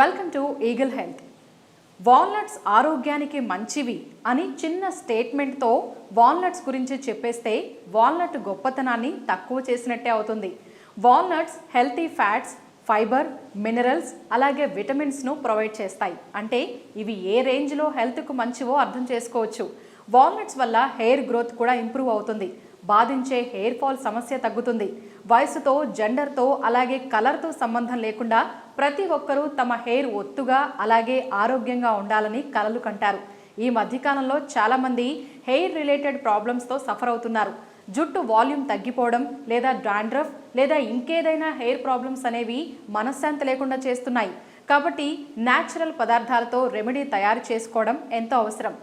Welcome to eagle health. Walnuts ఆరోగ్యానికి మంచివి అని చిన్న స్టేట్మెంట్తో వాల్నట్స్ గురించి చెప్పేస్తే వాల్నట్ గొప్పతనాన్ని తక్కువ చేసినట్టే అవుతుంది. Walnuts healthy fats, fibre, minerals అలాగే విటమిన్స్ను ప్రొవైడ్ చేస్తాయి. అంటే ఇవి ఏ రేంజ్లో హెల్త్కు మంచివో అర్థం చేసుకోవచ్చు. వాల్నట్స్ వల్ల హెయిర్ గ్రోత్ కూడా ఇంప్రూవ్ అవుతుంది. బాధించే హెయిర్ ఫాల్ సమస్య తగ్గుతుంది. వయసుతో, జెండర్తో అలాగే కలర్తో సంబంధం లేకుండా ప్రతి ఒక్కరూ తమ హెయిర్ ఒత్తుగా అలాగే ఆరోగ్యంగా ఉండాలని కలలు కంటారు. ఈ మధ్యకాలంలో చాలామంది హెయిర్ రిలేటెడ్ ప్రాబ్లమ్స్తో సఫర్ అవుతున్నారు. జుట్టు వాల్యూమ్ తగ్గిపోవడం లేదా డాండ్రఫ్ లేదా ఇంకేదైనా హెయిర్ ప్రాబ్లమ్స్ అనేవి మనశ్శాంతి లేకుండా చేస్తున్నాయి. కాబట్టి న్యాచురల్ పదార్థాలతో రెమెడీ తయారు చేసుకోవడం ఎంతో అవసరం.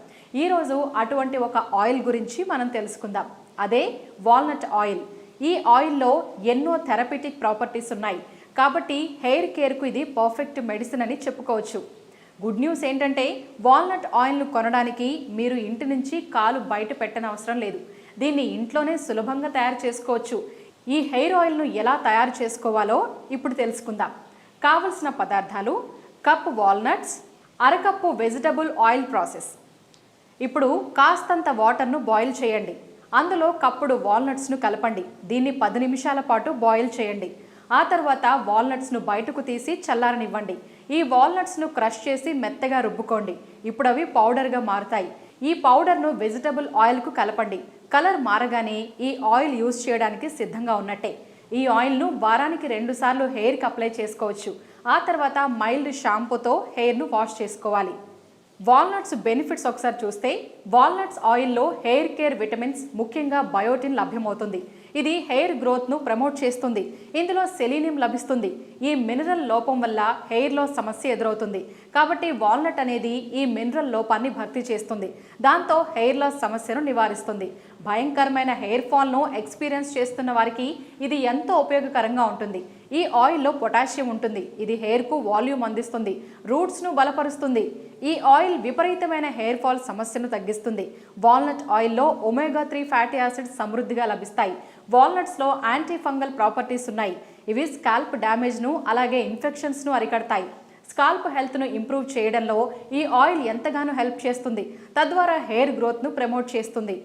ఈరోజు అటువంటి ఒక ఆయిల్ గురించి మనం తెలుసుకుందాం. అదే వాల్నట్ ఆయిల్. ఈ ఆయిల్లో ఎన్నో థెరపీటిక్ ప్రాపర్టీస్ ఉన్నాయి. కాబట్టి హెయిర్ కేర్కు ఇది పర్ఫెక్ట్ మెడిసిన్ అని చెప్పుకోవచ్చు. గుడ్ న్యూస్ ఏంటంటే వాల్నట్ ఆయిల్ను కొనడానికి మీరు ఇంటి నుంచి కాలు బయట పెట్టనవసరం లేదు. దీన్ని ఇంట్లోనే సులభంగా తయారు చేసుకోవచ్చు. ఈ హెయిర్ ఆయిల్ను ఎలా తయారు చేసుకోవాలో ఇప్పుడు తెలుసుకుందాం. కావలసిన పదార్థాలు: కప్ వాల్నట్స్, అరకప్పు వెజిటబుల్ ఆయిల్ ప్రాసెస్. ఇప్పుడు కాస్తంత వాటర్ను బాయిల్ చేయండి. అందులో కప్పుడు వాల్నట్స్ను కలపండి. దీన్ని 10 నిమిషాల పాటు బాయిల్ చేయండి. ఆ తర్వాత వాల్నట్స్ను బయటకు తీసి చల్లారనివ్వండి. ఈ వాల్నట్స్ను క్రష్ చేసి మెత్తగా రుబ్బుకోండి. ఇప్పుడు అవి పౌడర్గా మారుతాయి. ఈ పౌడర్ను వెజిటబుల్ ఆయిల్కు కలపండి. కలర్ మారగానే ఈ ఆయిల్ యూజ్ చేయడానికి సిద్ధంగా ఉన్నట్టే. ఈ ఆయిల్ను వారానికి 2 సార్లు హెయిర్కి అప్లై చేసుకోవచ్చు. ఆ తర్వాత మైల్డ్ షాంపూతో హెయిర్ను వాష్ చేసుకోవాలి. వాల్నట్స్ బెనిఫిట్స్ ఒకసారి చూస్తే, వాల్నట్స్ ఆయిల్లో హెయిర్ కేర్ విటమిన్స్, ముఖ్యంగా బయోటిన్ లభ్యమవుతుంది. ఇది హెయిర్ గ్రోత్ను ప్రమోట్ చేస్తుంది. ఇందులో సెలీనియం లభిస్తుంది. ఈ మినరల్ లోపం వల్ల హెయిర్లో సమస్య ఎదురవుతుంది. కాబట్టి వాల్నట్ అనేది ఈ మినరల్ లోపాన్ని భర్తీ చేస్తుంది. దాంతో హెయిర్ లాస్ సమస్యను నివారిస్తుంది. భయంకరమైన హెయిర్ ఫాల్ను ఎక్స్పీరియన్స్ చేస్తున్న వారికి ఇది ఎంతో ఉపయోగకరంగా ఉంటుంది. ఈ ఆయిల్లో పొటాషియం ఉంటుంది. ఇది హెయిర్కు వాల్యూమ్ అందిస్తుంది, రూట్స్ను బలపరుస్తుంది. ఈ ఆయిల్ విపరీతమైన హెయిర్ ఫాల్ సమస్యను తగ్గిస్తుంది. వాల్నట్ ఆయిల్లో ఒమేగా 3 ఫ్యాటీ యాసిడ్స్ సమృద్ధిగా లభిస్తాయి. వాల్నట్స్లో యాంటీ ఫంగల్ ప్రాపర్టీస్ ఉన్నాయి. ఇవి స్కాల్ప్ డ్యామేజ్ను అలాగే ఇన్ఫెక్షన్స్ను అరికడతాయి. స్కాల్ప్ హెల్త్ను ఇంప్రూవ్ చేయడంలో ఈ ఆయిల్ ఎంతగానో హెల్ప్ చేస్తుంది. తద్వారా హెయిర్ గ్రోత్ను ప్రమోట్ చేస్తుంది.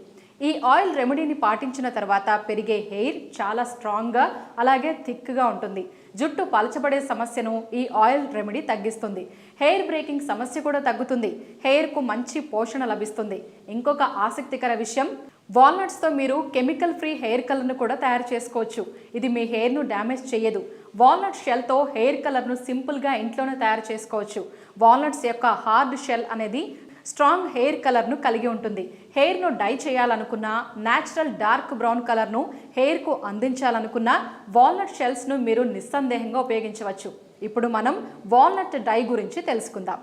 ఈ ఆయిల్ రెమెడీని పాటించిన తర్వాత పెరిగే హెయిర్ చాలా స్ట్రాంగ్గా అలాగే థిక్గా ఉంటుంది. జుట్టు పలచబడే సమస్యను ఈ ఆయిల్ రెమెడీ తగ్గిస్తుంది. హెయిర్ బ్రేకింగ్ సమస్య కూడా తగ్గుతుంది. హెయిర్కు మంచి పోషణ లభిస్తుంది. ఇంకొక ఆసక్తికర విషయం, వాల్నట్స్తో మీరు కెమికల్ ఫ్రీ హెయిర్ కలర్ను కూడా తయారు చేసుకోవచ్చు. ఇది మీ హెయిర్ను డ్యామేజ్ చేయదు. వాల్నట్ షెల్తో హెయిర్ కలర్ను సింపుల్గా ఇంట్లోనే తయారు చేసుకోవచ్చు. వాల్నట్స్ యొక్క హార్డ్ షెల్ అనేది స్ట్రాంగ్ హెయిర్ కలర్ను కలిగి ఉంటుంది. హెయిర్ను డై చేయాలనుకున్నా, న్యాచురల్ డార్క్ బ్రౌన్ కలర్ను హెయిర్కు అందించాలనుకున్నా వాల్నట్ షెల్స్ను మీరు నిస్సందేహంగా ఉపయోగించవచ్చు. ఇప్పుడు మనం వాల్నట్ డై గురించి తెలుసుకుందాం.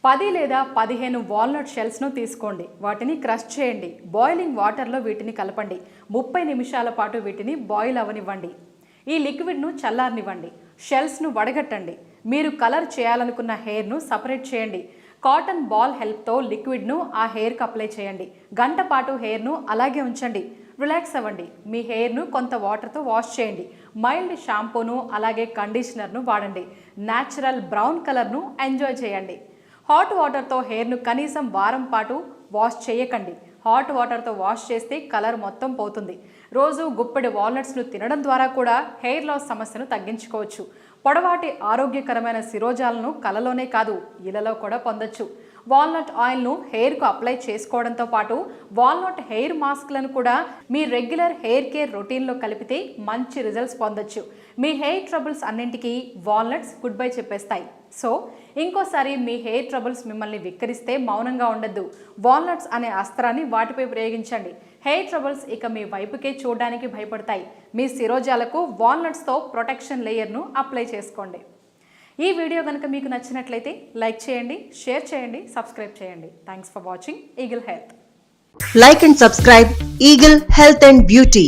10 లేదా 15 వాల్నట్ షెల్స్ను తీసుకోండి. వాటిని క్రష్ చేయండి. బాయిలింగ్ వాటర్లో వీటిని కలపండి. 30 నిమిషాల పాటు వీటిని బాయిల్ అవనివ్వండి. ఈ లిక్విడ్ను చల్లారనివ్వండి. షెల్స్ను వడగట్టండి. మీరు కలర్ చేయాలనుకున్న హెయిర్ను సపరేట్ చేయండి. కాటన్ బాల్ హెల్ప్తో లిక్విడ్ను ఆ హెయిర్కి అప్లై చేయండి. గంట పాటు హెయిర్ను అలాగే ఉంచండి. రిలాక్స్ అవ్వండి. మీ హెయిర్ను కొంత వాటర్తో వాష్ చేయండి. మైల్డ్ షాంపూను అలాగే కండిషనర్ను వాడండి. న్యాచురల్ బ్రౌన్ కలర్ను ఎంజాయ్ చేయండి. హాట్ వాటర్తో హెయిర్ను కనీసం వారం పాటు వాష్ చేయకండి. హాట్ వాటర్తో వాష్ చేస్తే కలర్ మొత్తం పోతుంది. రోజు గుప్పెడు వాల్నట్స్ను తినడం ద్వారా కూడా హెయిర్ లాస్ సమస్యను తగ్గించుకోవచ్చు. పొడవాటి ఆరోగ్యకరమైన శిరోజాలను కలలోనే కాదు, ఇళ్లలో కూడా పొందొచ్చు. వాల్నట్ ఆయిల్ను హెయిర్కు అప్లై చేసుకోవడంతో పాటు వాల్నట్ హెయిర్ మాస్క్లను కూడా మీ రెగ్యులర్ హెయిర్ కేర్ రొటీన్లో కలిపితే మంచి రిజల్ట్స్ పొందొచ్చు. మీ హెయిర్ ట్రబుల్స్ అన్నింటికీ వాల్నట్స్ గుడ్ బై చెప్పేస్తాయి. సో ఇంకోసారి మీ హెయిర్ ట్రబుల్స్ మిమ్మల్ని విక్కరిస్తే మౌనంగా ఉండద్దు. వాల్నట్స్ అనే అస్త్రాన్ని వాటిపై ప్రయోగించండి. హెయిర్ ట్రబుల్స్ ఇక మీ వైపుకే చూడడానికి భయపడతాయి. మీ శిరోజాలకు వాల్నట్స్తో ప్రొటెక్షన్ లేయర్ను అప్లై చేసుకోండి. ఈ వీడియో కనుక మీకు నచ్చినట్లయితే లైక్ చేయండి, షేర్ చేయండి, సబ్స్క్రైబ్ చేయండి. Thanks for watching eagle health. Like and subscribe Eagle Health and Beauty.